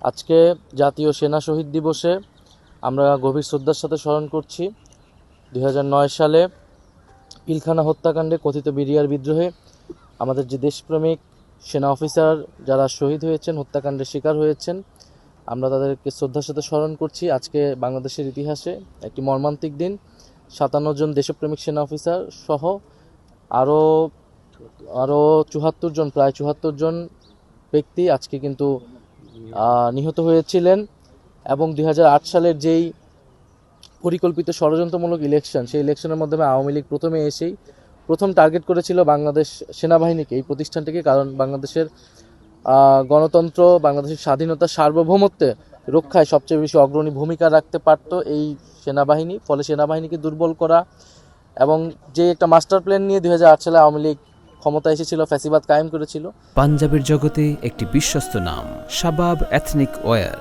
আজকে জাতীয় সেনা শহীদ দিবসে আমরা গভীর শ্রদ্ধার সাথে স্মরণ করছি 2009 সালে পিলখানা হত্যাকাণ্ডে কথিত বিডিআর বিদ্রোহে আমাদের যে দেশপ্রেমিক সেনা অফিসার যারা শহীদ হয়েছেন, হত্যাকাণ্ডের শিকার হয়েছেন, আমরা তাদেরকে শ্রদ্ধার সাথে স্মরণ করছি। আজকে বাংলাদেশের ইতিহাসে একটি মর্মান্তিক দিন। 57 জন দেশপ্রেমিক সেনা অফিসার সহ আরও আরও 74 জন, প্রায় 74 জন ব্যক্তি আজকে কিন্তু নিহত হয়েছিলেন। এবং 2008 সালের যেই পরিকল্পিত ষড়যন্ত্রমূলক ইলেকশন, সেই ইলেকশনের মাধ্যমে আওয়ামী লীগ প্রথমে এসেই প্রথম টার্গেট করেছিল বাংলাদেশ সেনাবাহিনীকে, এই প্রতিষ্ঠানটিকে। কারণ বাংলাদেশের গণতন্ত্র, বাংলাদেশের স্বাধীনতা, সার্বভৌমত্বে রক্ষায় সবচেয়ে বেশি অগ্রণী ভূমিকা রাখতে পারত এই সেনাবাহিনী। ফলে সেনাবাহিনীকে দুর্বল করা এবং যে একটা মাস্টার প্ল্যান নিয়ে 2008 সালে আওয়ামী লীগ ক্ষমতা এসেছিল, ফ্যাসিবাদ কায়েম করেছিল। পাঞ্জাবের জগতে একটি বিশ্বস্ত নাম শাবাব এথনিক ওয়্যার।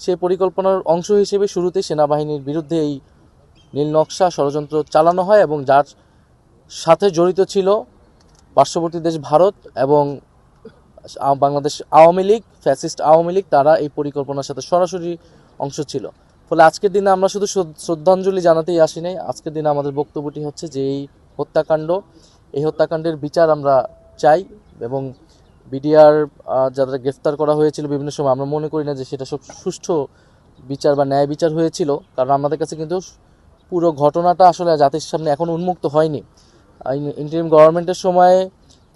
সেই পরিকল্পনার অংশ হিসেবে শুরুতে সেনাবাহিনীর বিরুদ্ধে এই নীল নকশা ষড়যন্ত্র চালানো হয় এবং যার সাথে জড়িত ছিল পার্শ্ববর্তী দেশ ভারত এবং বাংলাদেশ আওয়ামী লীগ, ফ্যাসিস্ট আওয়ামী লীগ, তারা এই পরিকল্পনার সাথে সরাসরি অংশ ছিল। ফলে আজকের দিনে আমরা শুধু শ্রদ্ধাঞ্জলি জানাতেই আসি নাই। আজকের দিনে আমাদের বক্তব্যটি হচ্ছে যে এই হত্যাকাণ্ডের বিচার আমরা চাই এবং বিডিআর যারা গ্রেফতার করা হয়েছিল বিভিন্ন সময়, আমরা মনে করি না যে সেটা সব সুষ্ঠু বিচার বা ন্যায় বিচার হয়েছিল। কারণ আমাদের কাছে কিন্তু পুরো ঘটনাটা আসলে জাতির সামনে এখন উন্মুক্ত হয়নি। ইন্টারিম গভর্নমেন্টের সময়ে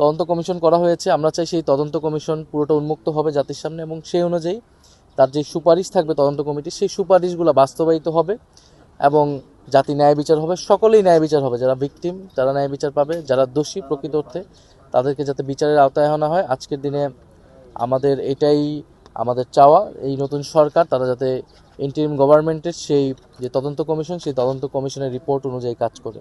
তদন্ত কমিশন করা হয়েছে। আমরা চাই সেই তদন্ত কমিশন পুরোটা উন্মুক্ত হবে জাতির সামনে এবং সেই অনুযায়ী তার যে সুপারিশ থাকবে তদন্ত কমিটি, সেই সুপারিশগুলো বাস্তবায়িত হবে এবং জাতি ন্যায় বিচার হবে। সকলেই ন্যায় বিচার হবে, যারা ভিকটিম তারা ন্যায় বিচার পাবে, যারা দোষী প্রকৃত অর্থে তাদেরকে যাতে বিচারের আওতায় আনা হয়। আজকের দিনে আমাদের এটাই আমাদের চাওয়া, এই নতুন সরকার তারা যাতে ইন্টারিম গভর্নমেন্টের সেই যে তদন্ত কমিশন, সেই তদন্ত কমিশনের রিপোর্ট অনুযায়ী কাজ করে।